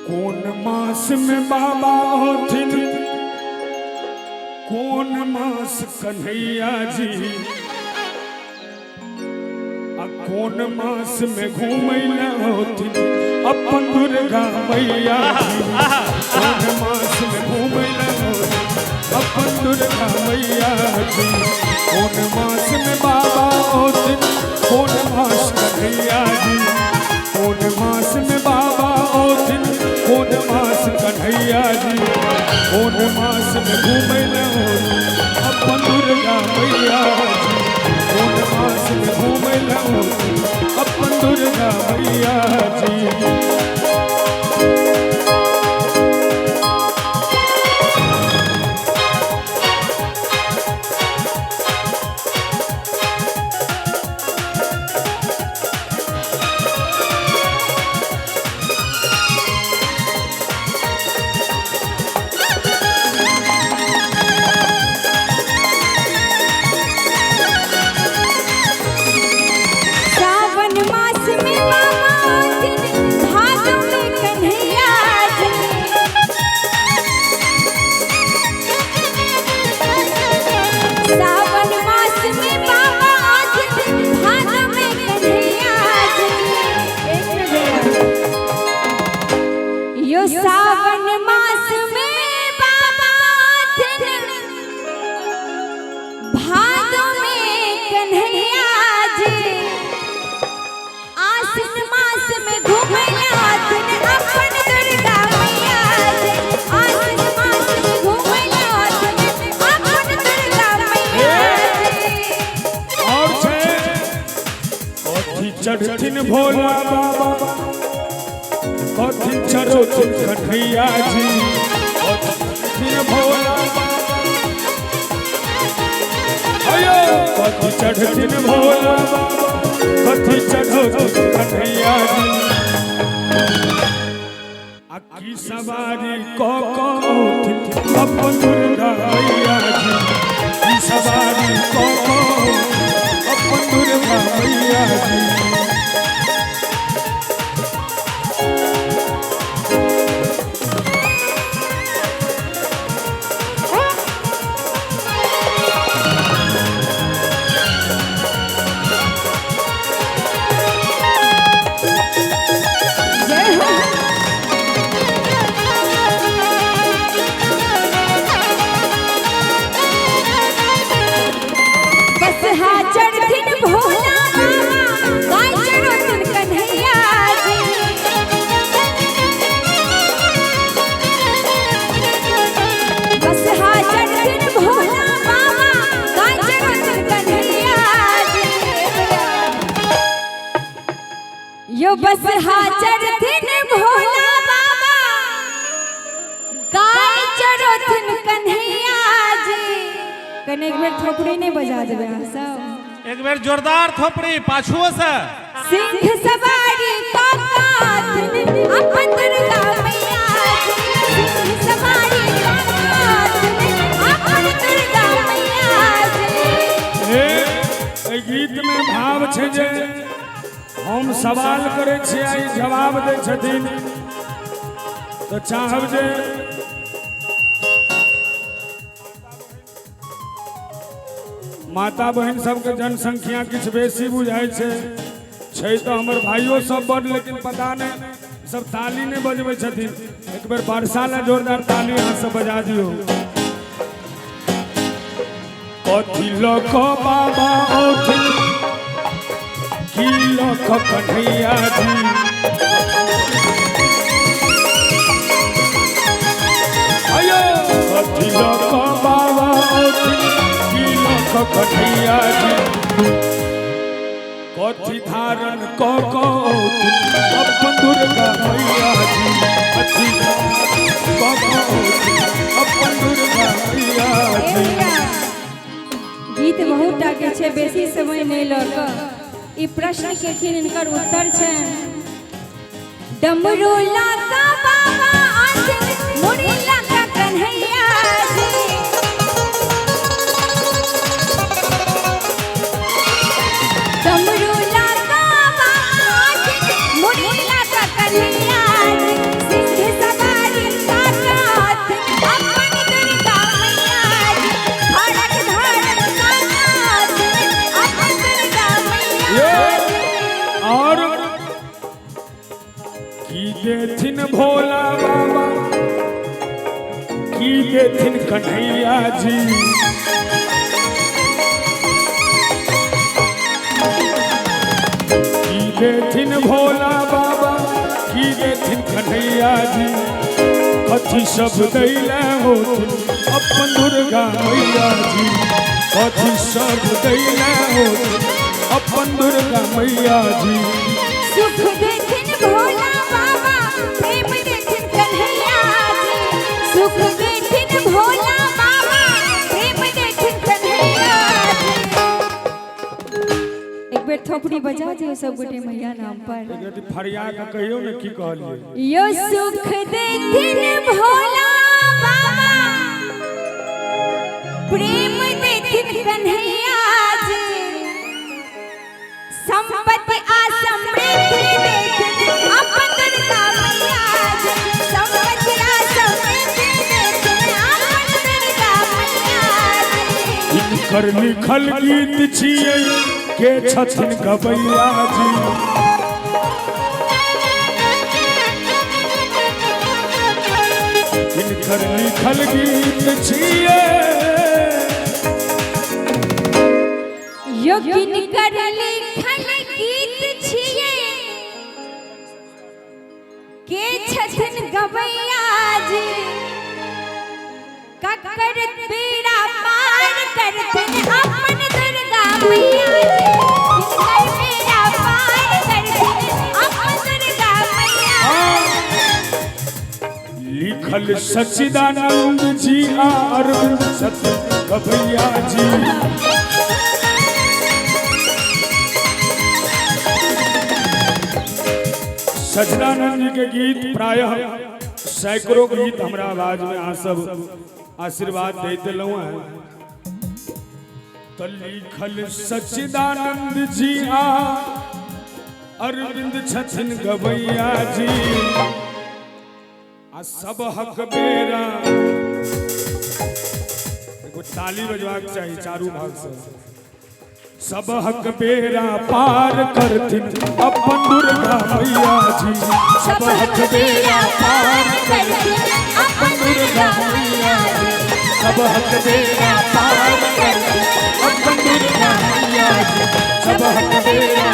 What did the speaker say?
कौन मास में बाबा होथिन, कौन मास कन्हैया जी, कौन मास में घूमैला होथिन अपन दुर्गा मैया जी। कौन मास में घूमैला होथिन अपन दुर्गा मैया जी। कौन मास में बाबा होथिन, कौन मास कन्हैया जी। कौन मास में बाबा होथिन, कौन मास कन्हैया जी। कौन मास में घूमैला होथिन अपन दुर्गा मैया जी। कौन मास में घूमैला होथिन अपन दुर्गा मैया जी। सावन मास में बाबा भादो में कन्हैया जी। आसिन मास में घूमैला होथिन अपन दुर्गा मैया जी। आसिन मास में घूमैला होथिन अपन दुर्गा मैया जी। और छे कथी चढ़थिन भोला बाबा, कथी चढ़थिन कन्हैया जी। कथी भोला अयो कथी चढ़थिन भोला बाबा, कथी चढ़थिन कन्हैया जी। अक्की सवारी होथिन अपन दुर्गा मैया जी। की सवारी अपन दुर्गा मैया जी। यो बस चढ़थिन भोला बाबा, गाय चढ़थिन कन्हैया जी। कने एक बेर थोपड़ी नहीं बजा देबे हम सब। एक बेर जोरदार थोपड़ी पाछुओ से। सिंह सवारी काकाथिन अपन दुर्गा मैया जी। सिंह सवारी काकाथिन अपन दुर्गा मैया जी। ए गीत में भाव छे जे हम सवाल करे छी आई जवाब दे छथिन, तो चाहब जे माता बहन सबके जनसंख्या किछ बेसी बुझाई छे तो हमर भाइयों सब बड़, लेकिन पता नहीं सब ताली नहीं बजबे छथिन। एक बेर बरसा ला जोरदार ताली यहाँ से बजा दियो। कथी लख बाबा होथिन, की लख कन्हैया जी। अयो कथी लख बाबा होथिन, की लख कन्हैया जी। कथी धारण होथिन अपन दुर्गा मैया जी। कथी होथिन अपन दुर्गा मैया जी। गीत बहुत टाके छे, बेसी समय नहीं लग। ई प्रश्न के इनकर उत्तर छे। डमरू लाका बाबा आसिन मुड़ी लाका कन्हैया जी। डमरू लाका बाबा आसिन मुड़ी लाका कन्हैया जी। सिंह देथिन भोला बाबा की देथिन कन्हैया जी की देथिन भोला बाबा की देथिन कन्हैया जी कथी सब दैले होथिन अपन दुर्गा मैया जी कथी सब दैले होथिन अपन दुर्गा मैया जी सुख देथिन भोला बाबा प्रेम देथिन कन्हैया जी सुख देथिन भोला बाबा प्रेम देथिन कन्हैया जी एक बेर थोपड़ी बजा दियो सब गोटे मैया नाम पर यदि फरियाद के कहियो ने की कहलिए यो सुख देथिन भोला बाबा प्रेम देथिन कन्हैया जी संपत्ति आ समृद्धि देथिन अपन दुर्गा मैया जी संपत्ति आ समृद्धि देथिन अपन दुर्गा मैया जी इनकर लिखल गीत छियै के छथिन गबैया जी इनकर लिखल गीत छियै योगिन कर लिखल गीत छियै के छथिन गबैया जी ककर बेड़ा पार करथिन अपन दुर्गा मैया जी ककर बेड़ा पार करथिन अपन दुर्गा मैया लिखल सच्चिदानंद जी और सत्य गबैया जी सच्चिदानंद जी के गीत प्रायः सैकड़ों गीत हमरा आवाज में अहाँ सब आशीर्वाद दे दिलौं हैं तो लिखल सच्चिदानंद जी आ अरविंद छथिन गबैया जी आ सब हक बेरा एगो ताली बजवाक चाही चारू भाग से सब हक बेरा पार करथिन अपन दुर्गा मैया जी सब हक बेड़ा पार करथिन अपन दुर्गा मैया जी सब हक बेरा पार करथिन अपन दुर्गा मैया जी सब हक बेरा